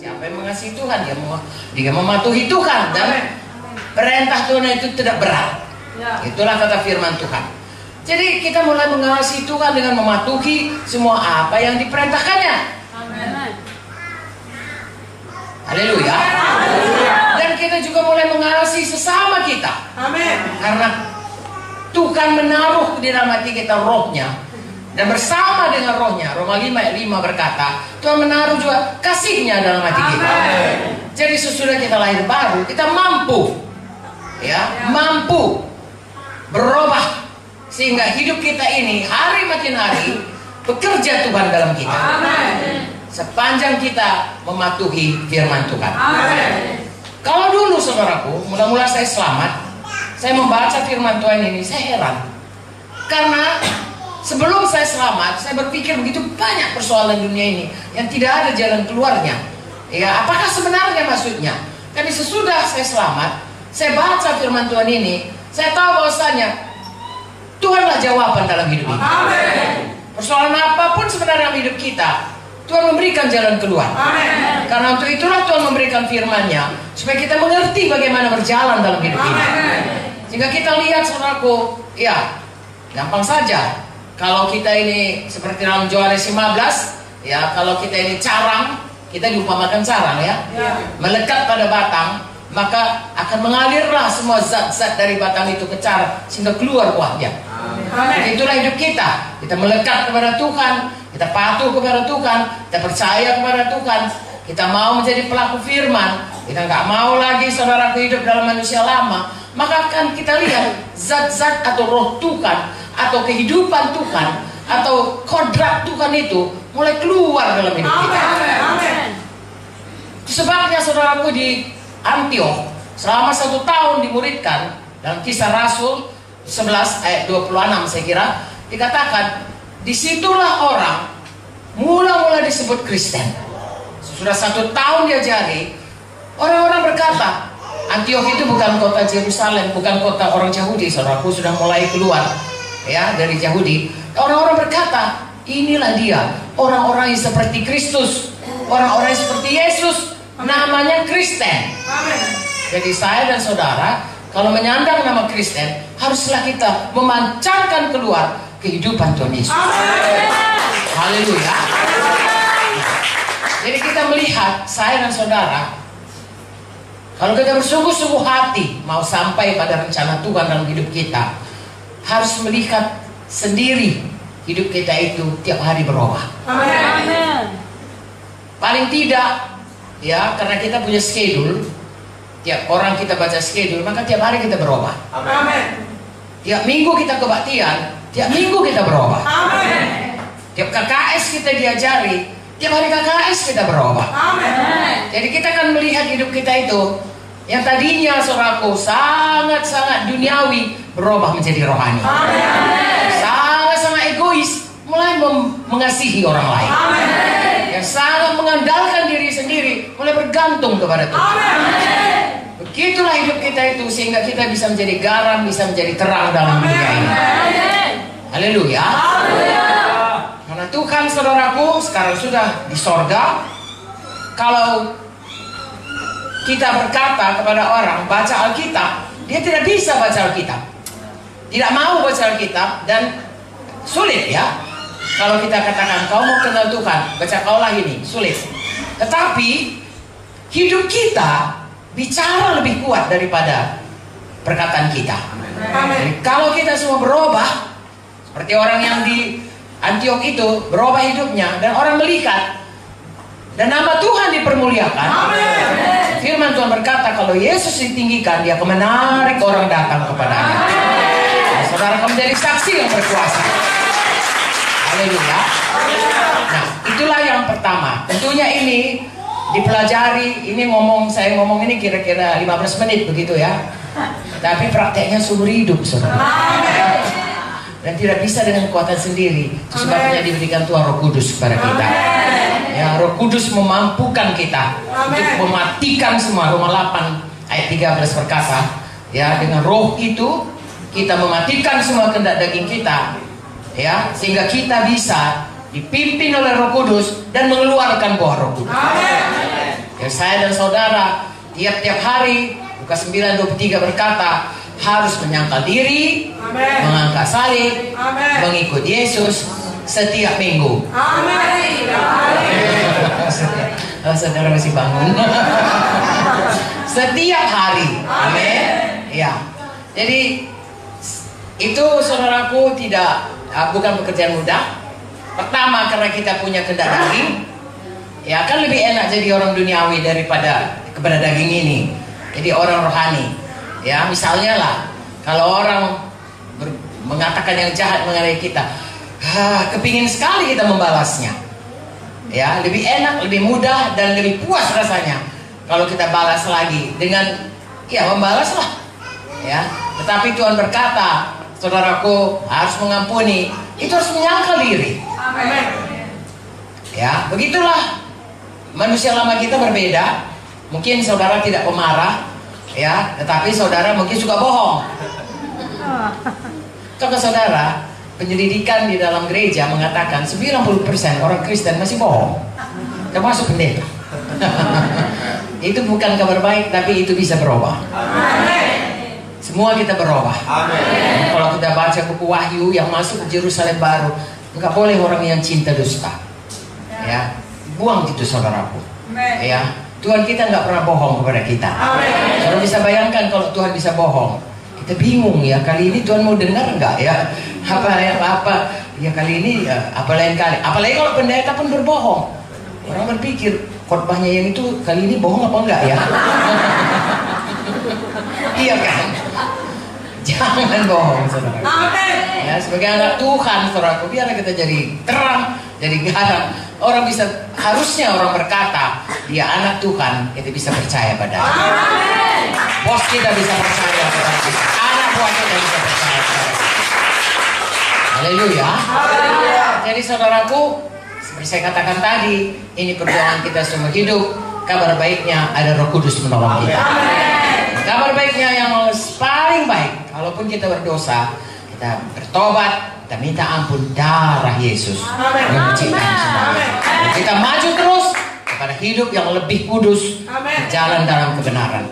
Siapa yang mengasihi Tuhan, dia mematuhi Tuhan, dan perintah Tuhan itu tidak berat. Itulah kata firman Tuhan. Jadi kita mulai mengasihi Tuhan dengan mematuhi semua apa yang diperintahkannya. Haleluya. Dan kita juga mulai mengasihi sesama kita. Karena Tuhan menaruh di dalam hati kita rohnya, dan bersama dengan rohnya, Roma 5 ayat 5 berkata, Tuhan menaruh juga kasihnya dalam hati kita. Jadi sesudah kita lahir baru, kita mampu, mampu berubah, sehingga hidup kita ini hari makin hari bekerja Tuhan dalam kita. Sepanjang kita mematuhi firman Tuhan. Kalau dulu saudaraku, mula-mula saya selamat, saya membaca firman Tuhan ini, saya heran. Karena sebelum saya selamat, saya berpikir begitu banyak persoalan dunia ini yang tidak ada jalan keluarnya. Apakah sebenarnya maksudnya? Tapi sesudah saya selamat, saya baca firman Tuhan ini, saya tahu bahwasanya Tuhanlah jawaban dalam hidup ini. Persoalan apapun sebenarnya dalam hidup kita, Tuhan memberikan jalan keluar. Karena untuk itulah Tuhan memberikan firman-Nya, supaya kita mengerti bagaimana berjalan dalam hidup ini. Sehingga kita lihat saudaraku, gampang saja. Kalau kita ini seperti dalam Yohanes 15, kalau kita ini carang, kita diumpamakan carang, melekat pada batang, maka akan mengalirlah semua zat-zat dari batang itu ke carang sehingga keluar buahnya. Itulah hidup kita. Kita melekat kepada Tuhan, kita patuh kepada Tuhan, kita percaya kepada Tuhan, kita mau menjadi pelaku firman, kita nggak mau lagi saudaraku hidup dalam manusia lama. Maka akan kita lihat zat-zat atau roh Tuhan, atau kehidupan Tuhan, atau kodrat Tuhan itu mulai keluar dalam hidup kita. Sebabnya saudaraku di Antioch selama 1 tahun dimuridkan, dalam Kisah Rasul 11 ayat 26 saya kira dikatakan, disitulah orang mula-mula disebut Kristen. Sudah 1 tahun diajari, orang-orang berkata, Antioch itu bukan kota Yerusalem, bukan kota orang Yahudi. Saudaraku sudah mulai keluar dari Yahudi. Orang-orang berkata, inilah dia, orang-orang yang seperti Kristus, orang-orang yang seperti Yesus, namanya Kristen. Jadi saya dan saudara, kalau menyandang nama Kristen, haruslah kita memancarkan keluar kehidupan Tuhan Yesus. Haleluya. Jadi kita melihat, saya dan saudara, kalau kita bersungguh-sungguh hati mau sampai pada rencana Tuhan dalam hidup kita, harus melihat sendiri hidup kita itu tiap hari berubah. Paling tidak, karena kita punya schedule, tiap orang kita baca schedule, maka tiap hari kita berubah. Tiap minggu kita kebaktian, tiap minggu kita berubah. Tiap KKS kita diajari, tiap hari KKS kita berubah. Jadi kita akan melihat hidup kita itu yang tadinya saudaraku sangat-sangat duniawi berubah menjadi rohani. Sangat-sangat egois mulai mengasihi orang lain. Yang sangat mengandalkan diri sendiri mulai bergantung kepada Tuhan. Begitulah hidup kita itu, sehingga kita bisa menjadi garam, bisa menjadi terang dalam dunia ini. Haleluya. Karena Tuhan saudaraku sekarang sudah di sorga. Kalau kita berkata kepada orang baca Alkitab, dia tidak bisa baca Alkitab, tidak mau baca Alkitab, dan sulit kalau kita katakan kau mau kenal Tuhan, baca kaulah ini, sulit. Tetapi hidup kita bicara lebih kuat daripada perkataan kita. Jadi kalau kita semua berubah seperti orang yang di Antioch itu, berubah hidupnya, dan orang melihat dan nama Tuhan dipermuliakan. Firman Tuhan berkata, kalau Yesus ditinggikan, dia akan menarik orang datang kepadanya. Saudara akan menjadi saksi yang berkuasa. Haleluya. Nah, itulah yang pertama. Tentunya ini dipelajari. Ini saya ngomong ini kira-kira 15 menit begitu ya. Tapi prakteknya seumur hidup, saudara. Dan tidak bisa dengan kekuatan sendiri. Sebabnya diberikan Tuhan Roh Kudus kepada kita. Roh Kudus memampukan kita untuk mematikan semua. Roma 8 ayat 13 berkata, dengan roh itu kita mematikan semua kehendak daging kita, sehingga kita bisa dipimpin oleh Roh Kudus dan mengeluarkan buah Roh Kudus. Ya, saya dan saudara tiap-tiap hari Lukas 9:23 berkata harus menyangkal diri, mengangkat salib, mengikut Yesus setiap minggu. Amin. Oh, saudara masih bangun. Setiap hari. Amin. Ya. Jadi itu saudaraku bukan pekerjaan mudah. Pertama karena kita punya kehendak daging. Ya kan lebih enak jadi orang duniawi daripada kepada daging ini. Jadi orang rohani. Ya misalnya lah, kalau orang mengatakan yang jahat mengenai kita, kepingin sekali kita membalasnya. Ya lebih enak, lebih mudah dan lebih puas rasanya kalau kita balas lagi dengan membalaslah. Ya, tetapi Tuhan berkata, saudaraku harus mengampuni. Itu harus menyangkal diri. Amin. Ya, begitulah manusia lama kita berbeda. Mungkin saudara tidak pemarah, ya, tetapi saudara mungkin suka bohong. Coba saudara, penyelidikan di dalam gereja mengatakan 90% orang Kristen masih bohong, termasuk pendeta. Itu bukan kabar baik, tapi itu bisa berubah. Semua kita berubah. Kalau kita baca buku Wahyu yang masuk ke Yerusalem baru, nggak boleh orang yang cinta dusta. Ya, buang itu saudaraku. Ya, Tuhan kita nggak pernah bohong kepada kita. Kalau bisa bayangkan kalau Tuhan bisa bohong, kita bingung ya, kali ini Tuhan mau dengar nggak ya? Apa ya kali ini apa lain kali? Apalagi kalau pendeta pun berbohong. Orang berpikir khotbahnya yang itu kali ini bohong apa enggak ya? Iya kan? Jangan bohong saudara. Ya, sebagai anak Tuhan saudaraku, biar kita jadi terang, jadi garam. Orang harusnya orang berkata dia anak Tuhan, kita bisa percaya padanya. Bos kita bisa percaya pada kita. Anak buah kita bisa percaya pada kita. Haleluya. Jadi saudaraku, seperti saya katakan tadi, ini perjuangan kita semua hidup. Kabar baiknya ada Roh Kudus menolong kita. Kabar baiknya yang paling baik, kalaupun kita berdosa, kita bertobat, kita minta ampun darah Yesus menyucikan semua. Kita maju terus kepada hidup yang lebih kudus, berjalan dalam kebenaran.